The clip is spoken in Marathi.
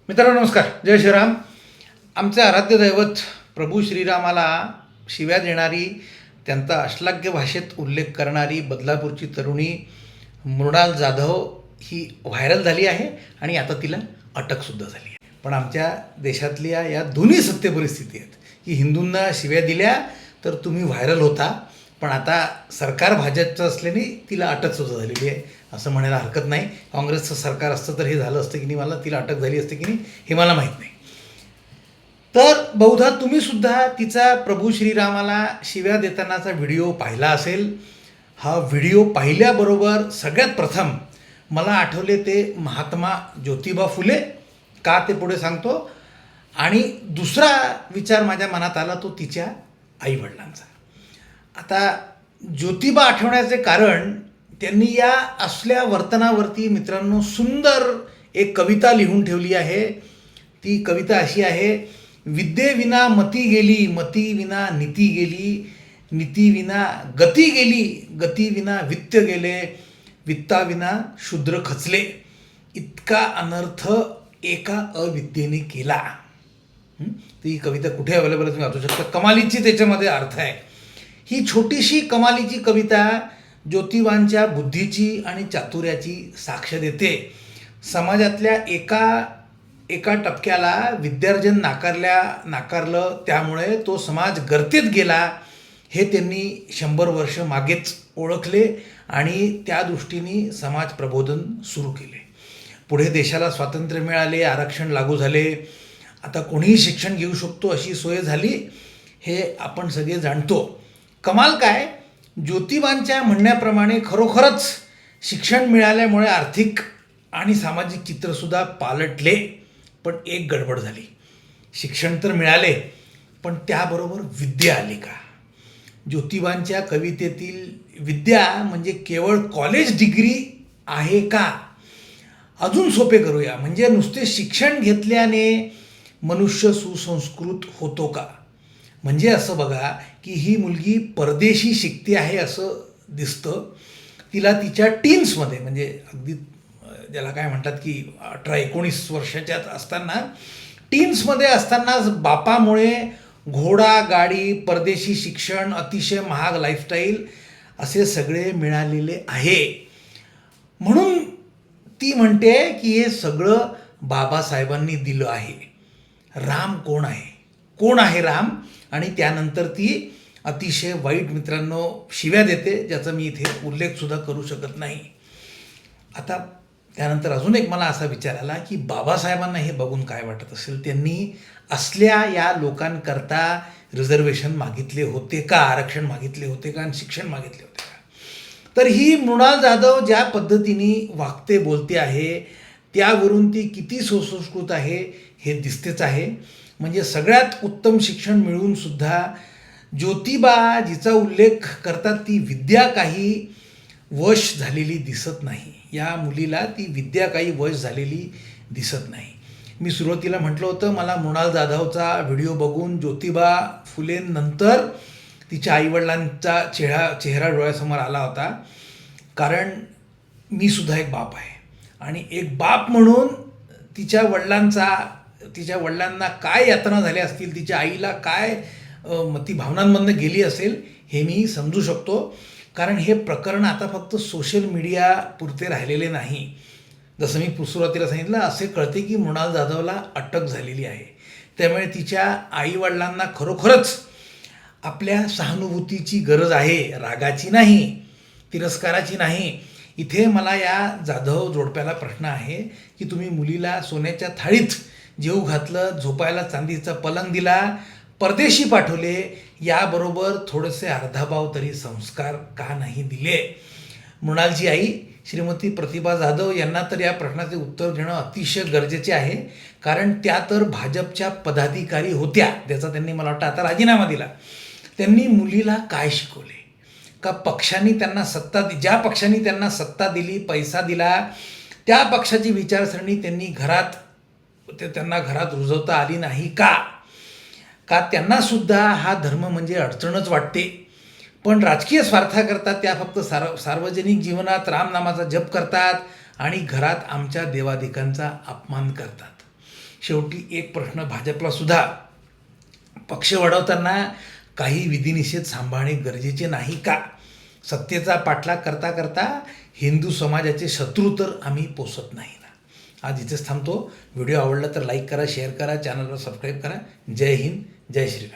मित्रांनो नमस्कार, जय श्रीराम. आमचे आराध्य दैवत प्रभू श्रीरामाला शिव्या देणारी, त्यांचा अश्लाघ्य भाषेत उल्लेख करणारी बदलापूरची तरुणी मृणाल जाधव ही व्हायरल झाली आहे आणि आता तिला अटकसुद्धा झाली आहे. पण आमच्या देशातल्या या दोन्ही सत्य परिस्थिती आहेत की हिंदूंना शिव्या दिल्या तर तुम्ही व्हायरल होता, पण आता सरकार भाजपचं असल्याने तिला अटकसुद्धा झालेली आहे असं म्हणायला हरकत नाही. काँग्रेसचं सरकार असतं तर हे झालं असतं की नाही, मला तिला अटक झाली असते की नाही हे मला माहीत नाही. तर बहुधा तुम्हीसुद्धा तिचा प्रभू श्रीरामाला शिव्या देतानाचा व्हिडिओ पाहिला असेल. हा व्हिडिओ पाहिल्याबरोबर सगळ्यात प्रथम मला आठवले ते महात्मा ज्योतिबा फुले, का ते पुढे सांगतो. आणि दुसरा विचार माझ्या मनात आला तो तिच्या आईवडिलांचा. आता ज्योतिबा आठवण्याचे कारण, त्यांनी या असल्या वर्तनावरती मित्रांनो सुंदर एक कविता लिहून ठेवली आहे. ती कविता अशी आहे: विद्येविना मती गेली, मतीविना नीती गेली, नीतीविना गती गेली, गतीविना वित्त गेले, वित्ताविना शूद्र खचले, इतका अनर्थ एका अविद्येने केला. ती कविता कुठे अवेलेबल तुम्ही वाचू शकता. कमालीची त्याच्यामध्ये अर्थ आहे. ही छोटीशी कमालीची कविता ज्योतिबांच्या बुद्धीची आणि चातुर्याची साक्ष देते. समाजातल्या एका टपक्याला विद्यार्जन नाकारलं, त्यामुळे तो समाज गर्तेत गेला हे त्यांनी 100 वर्ष मागेच ओळखले आणि त्या दृष्टीने समाज प्रबोधन सुरू केले. पुढे देशाला स्वातंत्र्य मिळाले, आरक्षण लागू झाले, आता कोणीही शिक्षण घेऊ शकतो अशी सोय झाली, हे आपण सगळे जाणतो. कमाल काय, ज्योतिबांच्या म्हणण्याप्रमाणे खरोखरच शिक्षण मिळाल्यामुळे आर्थिक आणि सामाजिक चित्रसुद्धा पालटले. पण एक गडबड झाली. शिक्षण तर मिळाले, पण त्याबरोबर विद्या आली का? ज्योतिबांच्या कवितेतील विद्या म्हणजे केवळ कॉलेज डिग्री आहे का? अजून सोपे करूया, म्हणजे नुसते शिक्षण घेतल्याने मनुष्य सुसंस्कृत होतो का? म्हणजे असं बघा की ही मुलगी परदेशी शिकते आहे असं दिसतं. तिला तिच्या टीन्समध्ये, म्हणजे अगदी ज्याला काय म्हणतात की 18-19 वर्षाच्या असताना, टीन्समध्ये असतानाच बापामुळे घोडा गाडी, परदेशी शिक्षण, अतिशय महाग लाईफस्टाईल असे सगळे मिळालेले आहे. म्हणून ती म्हणते की हे सगळं बाबासाहेबांनी दिलं आहे. राम कोण आहे? कोण आहे राम? आणि त्यानंतर ती अतिशय वाईट मित्रांनो शिव्या देते, ज्याचा मी इथे उल्लेखसुद्धा करू शकत नाही. आता त्यानंतर अजून एक मला असा विचार आला की बाबासाहेबांना हे बघून काय वाटत असेल. त्यांनी असल्या या लोकांकरता रिझर्वेशन मागितले होते का, आरक्षण मागितले होते का, आणि शिक्षण मागितले होते का? तर ही मृणाल जाधव ज्या पद्धतीने वागते बोलते आहे त्यावरून ती किती सुसंस्कृत आहे हे दिसतेच आहे. म्हणजे सगळ्यात उत्तम शिक्षण मिळूनसुद्धा ज्योतिबा जिचा उल्लेख करतात ती विद्या काही वश झालेली दिसत नाही. या मुलीला ती विद्या काही वश झालेली दिसत नाही. मी सुरुवातीला म्हटलं होतं, मला मृणाल जाधवचा व्हिडिओ बघून ज्योतिबा फुलेंनंतर तिच्या आईवडिलांचा चेहरा डोळ्यासमोर आला होता. कारण मी सुद्धा एक बाप आहे आणि एक बाप म्हणून तिच्या वडिलांना काय यातना झाल्या असतील, तिच्या आईला काय ती भावनांमधनं गेली असेल हे मी समजू शकतो. कारण हे प्रकरण आता फक्त सोशल मीडिया पुरते राहिलेले नाही. जसं मी सुरुवातीला सांगितलं, असे कळते की मृणाल जाधवला अटक झालेली आहे. त्यामुळे तिच्या आईवडिलांना खरोखरच आपल्या सहानुभूतीची गरज आहे, रागाची नाही, तिरस्काराची नाही. इथे मला या जाधव जोडप्याला प्रश्न आहे की तुम्ही मुलीला सोन्याच्या थाळीत जेवू घातलं, झोपायला चांदीचा पलंग दिला, परदेशी पाठवले, याबरोबर थोडेसे अर्धाभाव तरी संस्कार का नाही दिले? मृणालची आई श्रीमती प्रतिभा जाधव यांना तर या प्रश्नाचे उत्तर देणं अतिशय गरजेचे आहे. कारण त्या तर भाजपच्या पदाधिकारी होत्या, त्याचा त्यांनी मला वाटतं आता राजीनामा दिला. त्यांनी मुलीला काय शिकवले? का पक्षांनी त्यांना ज्या पक्षांनी त्यांना सत्ता दिली, पैसा दिला, त्या पक्षाची विचारसरणी त्यांना घरात रुजवता आली नाही का? का त्यांनासुद्धा हा धर्म म्हणजे अडचणच वाटते, पण राजकीय स्वार्थाकरता त्या फक्त सार्वजनिक जीवनात रामनामाचा जप करतात आणि घरात आमच्या देवादिकांचा अपमान करतात. शेवटी एक प्रश्न भाजपला सुद्धा, पक्ष वाढवताना काही विधिनिषेध सांभाळणे गरजेचे नाही का? सत्तेचा पाठलाग करता करता हिंदू समाजाचे शत्रू तर आम्ही पोसत नाही ना. आज इथेच थांबतो. व्हिडिओ आवडला तर लाईक करा, शेअर करा, चॅनलला सबस्क्राईब करा. जय हिंद, जय श्रीराम.